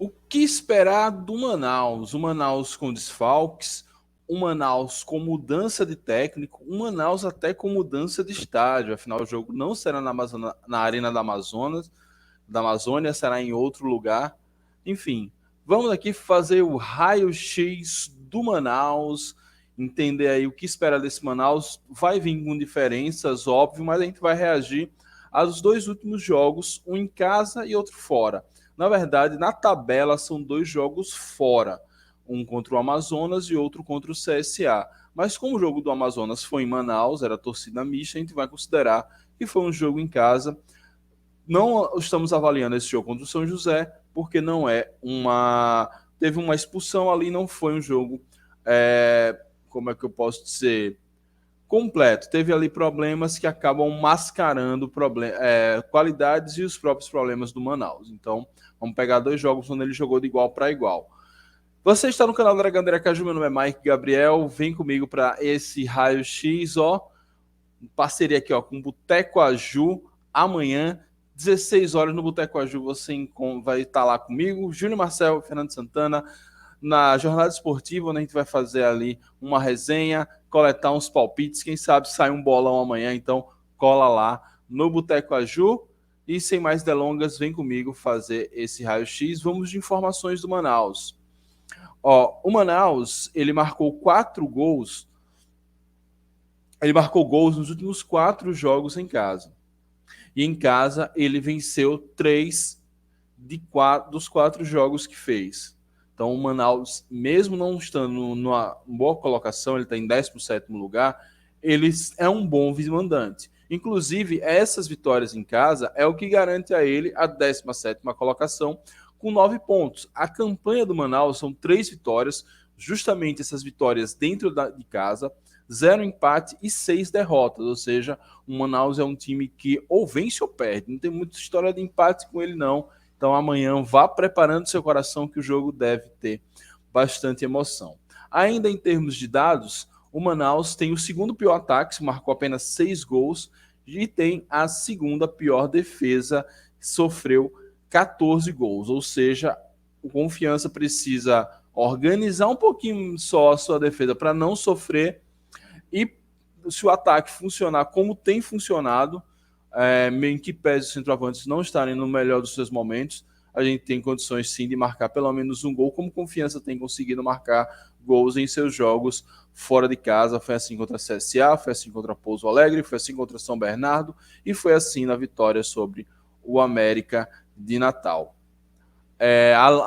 O que esperar do Manaus? O Manaus com desfalques, o Manaus com mudança de técnico, o Manaus até com mudança de estádio. Afinal, o jogo não será na Arena da Amazônia, será em outro lugar. Enfim, vamos aqui fazer o raio-x do Manaus, entender aí o que esperar desse Manaus. Vai vir com diferenças, óbvio, mas a gente vai reagir aos dois últimos jogos, um em casa e outro fora. Na verdade, na tabela são dois jogos fora, um contra o Amazonas e outro contra o CSA. Mas como o jogo do Amazonas foi em Manaus, era torcida mista, a gente vai considerar que foi um jogo em casa. Não estamos avaliando esse jogo contra o São José, porque não é uma... Teve uma expulsão ali, não foi um jogo, como é que eu posso dizer, completo. Teve ali problemas que acabam mascarando qualidades e os próprios problemas do Manaus. Então, vamos pegar dois jogos onde ele jogou de igual para igual. Você está no canal da Dragão Caju, meu nome é Mike Gabriel, vem comigo para esse raio-x, ó, parceria aqui, ó, com o Boteco Aju, amanhã, 16 horas no Boteco Aju, você vai estar lá comigo, Júnior Marcel, Fernando Santana, na jornada esportiva, onde a gente vai fazer ali uma resenha, coletar uns palpites, quem sabe sai um bolão amanhã, então cola lá no Boteco Aju. E sem mais delongas, vem comigo fazer esse raio-x. Vamos de informações do Manaus. Ó, o Manaus, ele marcou 4 gols. Ele marcou gols nos últimos 4 jogos em casa. E em casa ele venceu 3 dos 4 jogos que fez. Então o Manaus, mesmo não estando numa boa colocação, ele está em 17º lugar, ele é um bom vice-mandante. Inclusive, essas vitórias em casa é o que garante a ele a 17ª colocação, com 9 pontos. A campanha do Manaus são 3 vitórias, justamente essas vitórias dentro de casa, 0 empate e 6 derrotas, ou seja, o Manaus é um time que ou vence ou perde, não tem muita história de empate com ele não. Então amanhã vá preparando seu coração que o jogo deve ter bastante emoção. Ainda em termos de dados, o Manaus tem o segundo pior ataque, marcou apenas 6 gols, e tem a segunda pior defesa, sofreu 14 gols. Ou seja, o Confiança precisa organizar um pouquinho só a sua defesa para não sofrer, e se o ataque funcionar como tem funcionado, em que pese os centroavantes não estarem no melhor dos seus momentos, a gente tem condições sim de marcar pelo menos um gol, como Confiança tem conseguido marcar gols em seus jogos fora de casa. Foi assim contra a CSA, foi assim contra Pouso Alegre, foi assim contra São Bernardo e foi assim na vitória sobre o América de Natal.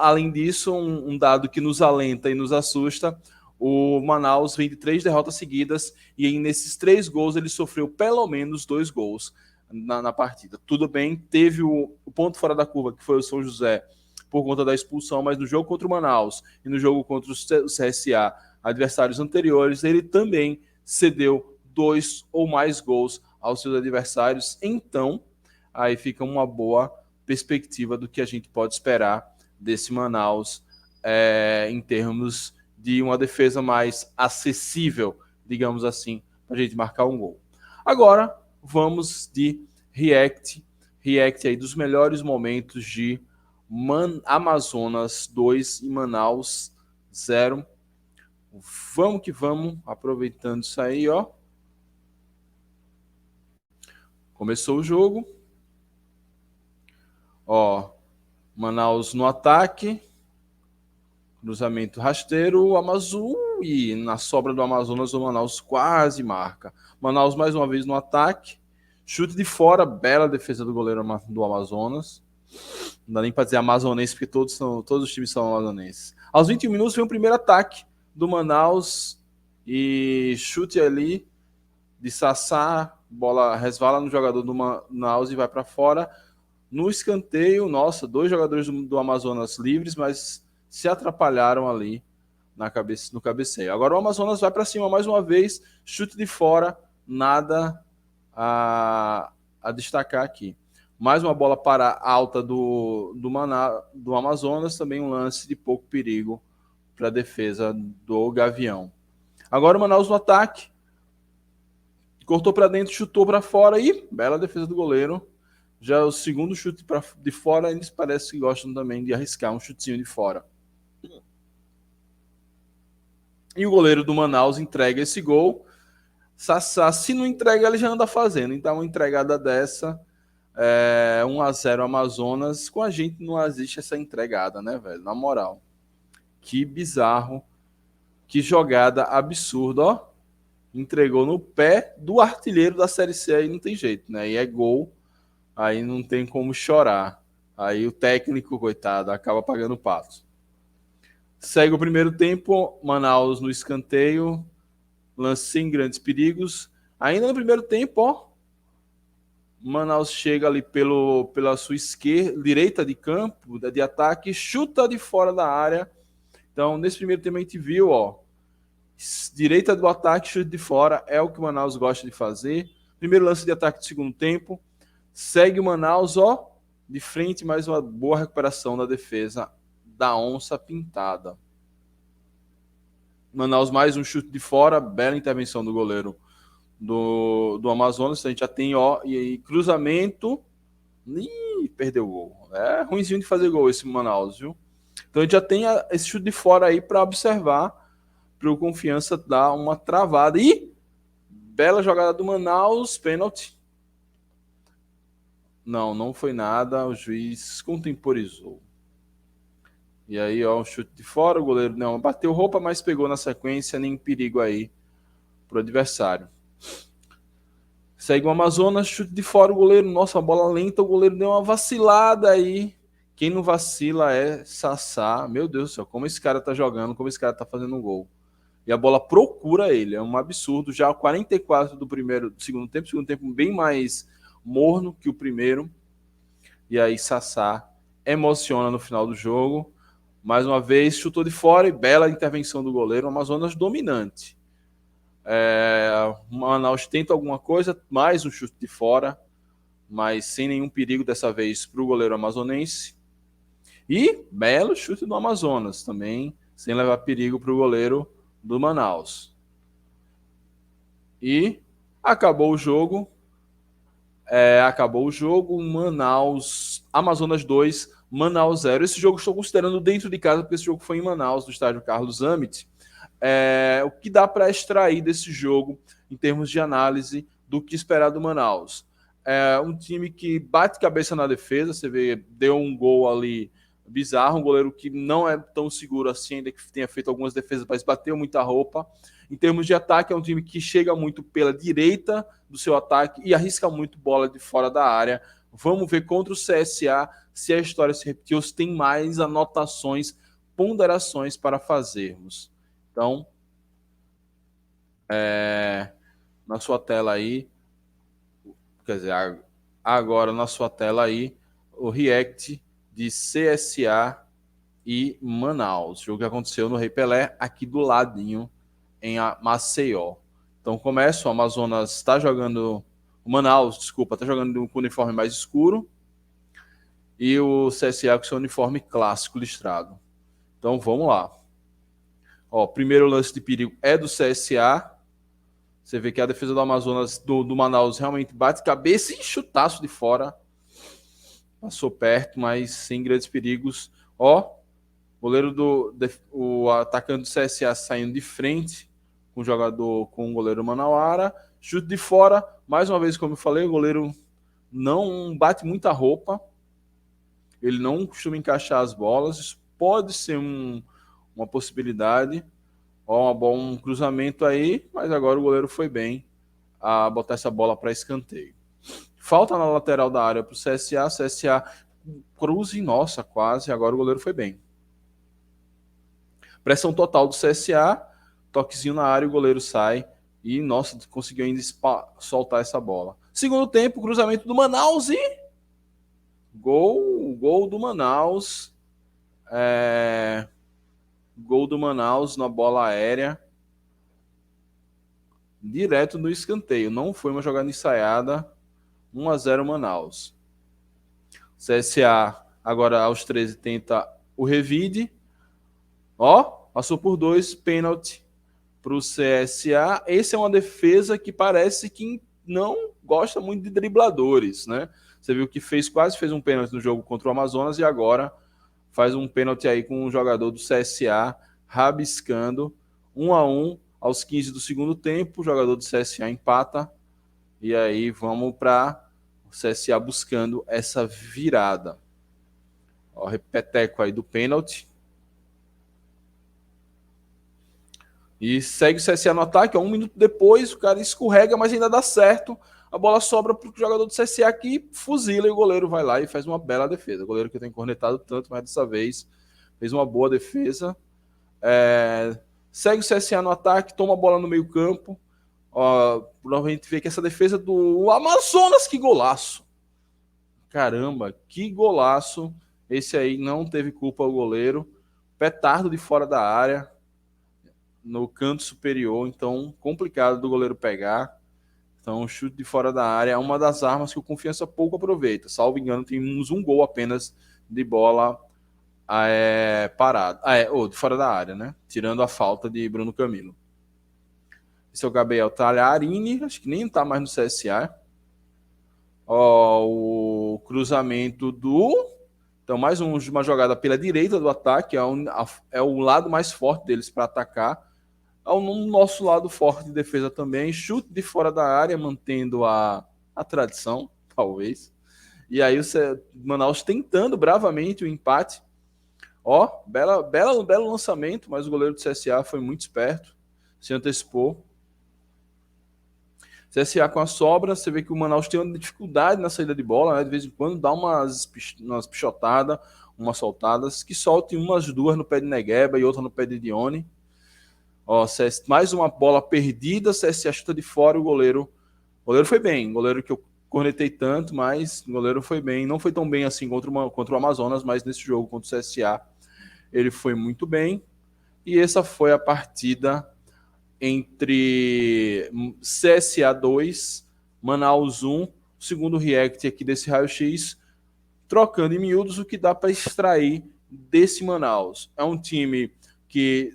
Além disso, um dado que nos alenta e nos assusta: o Manaus vem de 3 derrotas seguidas e nesses 3 gols ele sofreu pelo menos 2 gols na partida. Tudo bem, teve o ponto fora da curva, que foi o São José, por conta da expulsão, mas no jogo contra o Manaus e no jogo contra o CSA, adversários anteriores, ele também cedeu 2 ou mais gols aos seus adversários. Então, aí fica uma boa perspectiva do que a gente pode esperar desse Manaus, em termos de uma defesa mais acessível, digamos assim, para a gente marcar um gol. Agora, vamos de react aí dos melhores momentos de Amazonas 2 e Manaus 0. Vamos que vamos, aproveitando isso aí, ó. Começou o jogo. Ó, Manaus no ataque. Cruzamento rasteiro, o Amazonas, e na sobra do Amazonas o Manaus quase marca. Manaus mais uma vez no ataque. Chute de fora, bela defesa do goleiro do Amazonas. Não dá nem para dizer amazonense, porque todos os times são amazonenses. Aos 21 minutos vem o primeiro ataque do Manaus e chute ali de Sassá, bola resvala no jogador do Manaus e vai para fora. No escanteio, nossa, 2 jogadores do Amazonas livres, mas se atrapalharam ali no cabeceio. Agora o Amazonas vai para cima mais uma vez, chute de fora, nada a destacar aqui. Mais uma bola para alta do Amazonas, também um lance de pouco perigo para a defesa do Gavião. Agora o Manaus no ataque, cortou para dentro, chutou para fora e bela defesa do goleiro. Já o segundo chute de fora, eles parece que gostam também de arriscar um chutinho de fora. E o goleiro do Manaus entrega esse gol. Sassá, se não entrega, ele já anda fazendo. Então, uma entregada dessa, 1-0 Amazonas, com a gente não existe essa entregada, né, velho? Na moral. Que bizarro. Que jogada absurda, ó. Entregou no pé do artilheiro da Série C, aí não tem jeito, né? E é gol, aí não tem como chorar. Aí o técnico, coitado, acaba pagando pato. Segue o primeiro tempo, Manaus no escanteio, lance sem grandes perigos. Ainda no primeiro tempo, ó, Manaus chega ali pela sua esquerda, direita de campo, de ataque, chuta de fora da área. Então, nesse primeiro tempo a gente viu, ó, direita do ataque, chute de fora, é o que o Manaus gosta de fazer. Primeiro lance de ataque do segundo tempo. Segue o Manaus, ó, de frente, mais uma boa recuperação da defesa da Onça Pintada. Manaus mais um chute de fora, bela intervenção do goleiro do Amazonas. A gente já tem, ó, e aí cruzamento. Ih, perdeu o gol. É ruimzinho de fazer gol esse Manaus, viu? Então a gente já tem esse chute de fora aí para observar, para o Confiança dar uma travada. E bela jogada do Manaus, pênalti. Não foi nada, o juiz contemporizou. E aí, ó, um chute de fora, o goleiro não bateu roupa, mas pegou na sequência, nem perigo aí pro adversário. Segue o Amazonas, chute de fora, o goleiro, nossa, a bola lenta, o goleiro deu uma vacilada aí. Quem não vacila é Sassá. Meu Deus do céu, como esse cara tá jogando, como esse cara tá fazendo um gol. E a bola procura ele, é um absurdo. Já 44 do segundo tempo bem mais morno que o primeiro. E aí Sassá emociona no final do jogo. Mais uma vez, chutou de fora e bela intervenção do goleiro. O Amazonas dominante. O Manaus tenta alguma coisa, mais um chute de fora, mas sem nenhum perigo dessa vez para o goleiro amazonense. E belo chute do Amazonas também, sem levar perigo para o goleiro do Manaus. E acabou o jogo. Manaus, Amazonas 2, Manaus 0. Esse jogo estou considerando dentro de casa, porque esse jogo foi em Manaus, no estádio Carlos Zammit. O que dá para extrair desse jogo, em termos de análise, do que esperar do Manaus? Um time que bate cabeça na defesa, você vê, deu um gol ali bizarro, um goleiro que não é tão seguro assim, ainda que tenha feito algumas defesas, mas bateu muita roupa. Em termos de ataque, é um time que chega muito pela direita do seu ataque e arrisca muito bola de fora da área. Vamos ver contra o CSA se a história se repetiu, se tem mais anotações, ponderações para fazermos. Então, na sua tela aí, quer dizer, agora na sua tela aí, o react de CSA e Manaus, jogo que aconteceu no Rei Pelé, aqui do ladinho, em Maceió. Então começa, o Amazonas está jogando, o Manaus, desculpa, está jogando com o uniforme mais escuro, e o CSA com seu uniforme clássico listrado. Então vamos lá. Ó, primeiro lance de perigo é do CSA. Você vê que a defesa do Amazonas, do Manaus, realmente bate cabeça e chutaço de fora. Passou perto, mas sem grandes perigos. Ó, o atacante do CSA saindo de frente com o goleiro Manauara. Chute de fora. Mais uma vez, como eu falei, o goleiro não bate muita roupa. Ele não costuma encaixar as bolas. Isso pode ser uma possibilidade. Ó, um cruzamento aí, mas agora o goleiro foi bem a botar essa bola para escanteio. Falta na lateral da área para o CSA. CSA cruze, nossa, quase. Agora o goleiro foi bem. Pressão total do CSA. Toquezinho na área, o goleiro sai. E, nossa, conseguiu ainda soltar essa bola. Segundo tempo, cruzamento do Manaus e... Gol do Manaus. Gol do Manaus na bola aérea. Direto no escanteio. Não foi uma jogada ensaiada. 1-0 Manaus. CSA agora aos 13 tenta o revide. Ó, passou por 2, pênalti para o CSA. Essa é uma defesa que parece que não gosta muito de dribladores, né? Você viu que quase fez um pênalti no jogo contra o Amazonas e agora faz um pênalti aí com um jogador do CSA, rabiscando 1-1 aos 15 do segundo tempo. O jogador do CSA empata e aí vamos para o CSA buscando essa virada. Ó, repeteco aí do pênalti. E segue o CSA no ataque. Ó, 1 minuto depois, o cara escorrega, mas ainda dá certo. A bola sobra para o jogador do CSA que fuzila e o goleiro vai lá e faz uma bela defesa. O goleiro que tem cornetado tanto, mas dessa vez fez uma boa defesa. Segue o CSA no ataque, toma a bola no meio campo. A gente vê que essa defesa do Amazonas, que golaço! Caramba, que golaço! Esse aí não teve culpa o goleiro. Petardo de fora da área, no canto superior, então complicado do goleiro pegar. Então, o chute de fora da área é uma das armas que o Confiança pouco aproveita. Salvo engano, temos um gol apenas de bola parada. De fora da área, né? Tirando a falta de Bruno Camilo. Esse é o Gabriel Talharini, acho que nem está mais no CSA. O cruzamento do... Então, mais uma jogada pela direita do ataque, é o lado mais forte deles para atacar. Ao nosso lado forte de defesa também, chute de fora da área, mantendo a tradição, talvez. E aí o Manaus tentando bravamente o empate. Belo lançamento, mas o goleiro do CSA foi muito esperto, se antecipou. CSA com a sobra, você vê que o Manaus tem uma dificuldade na saída de bola, né? De vez em quando dá umas pichotadas, umas soltadas, que solte umas duas no pé de Negueba e outra no pé de Dione. Mais uma bola perdida, CSA chuta de fora, o goleiro foi bem, o goleiro que eu cornetei tanto, mas o goleiro foi bem, não foi tão bem assim contra o Amazonas, mas nesse jogo contra o CSA ele foi muito bem, e essa foi a partida entre CSA 2, Manaus 1, segundo react aqui desse raio-x, trocando em miúdos o que dá para extrair desse Manaus. É um time que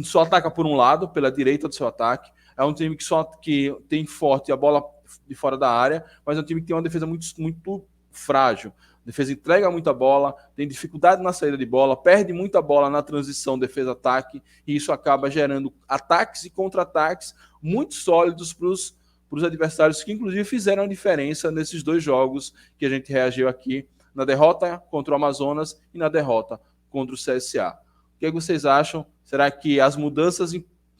só ataca por um lado, pela direita do seu ataque. É um time que tem forte a bola de fora da área, mas é um time que tem uma defesa muito, muito frágil. A defesa entrega muita bola, tem dificuldade na saída de bola, perde muita bola na transição defesa-ataque, e isso acaba gerando ataques e contra-ataques muito sólidos para os adversários, que inclusive fizeram a diferença nesses dois jogos que a gente reagiu aqui, na derrota contra o Amazonas e na derrota contra o CSA. O que vocês acham? Será que as mudanças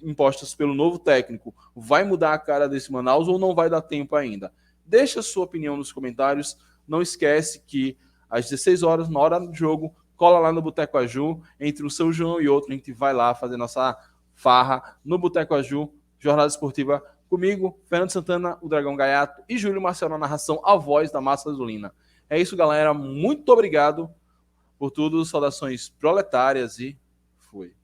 impostas pelo novo técnico vai mudar a cara desse Manaus ou não vai dar tempo ainda? Deixa a sua opinião nos comentários. Não esquece que às 16 horas, na hora do jogo, cola lá no Boteco Aju, entre um São João e outro, a gente vai lá fazer nossa farra no Boteco Aju, jornada esportiva comigo, Fernando Santana, o Dragão Gaiato e Júlio Marcelo na narração, a voz da Massa Azulina. É isso, galera. Muito obrigado por tudo. Saudações proletárias e fui.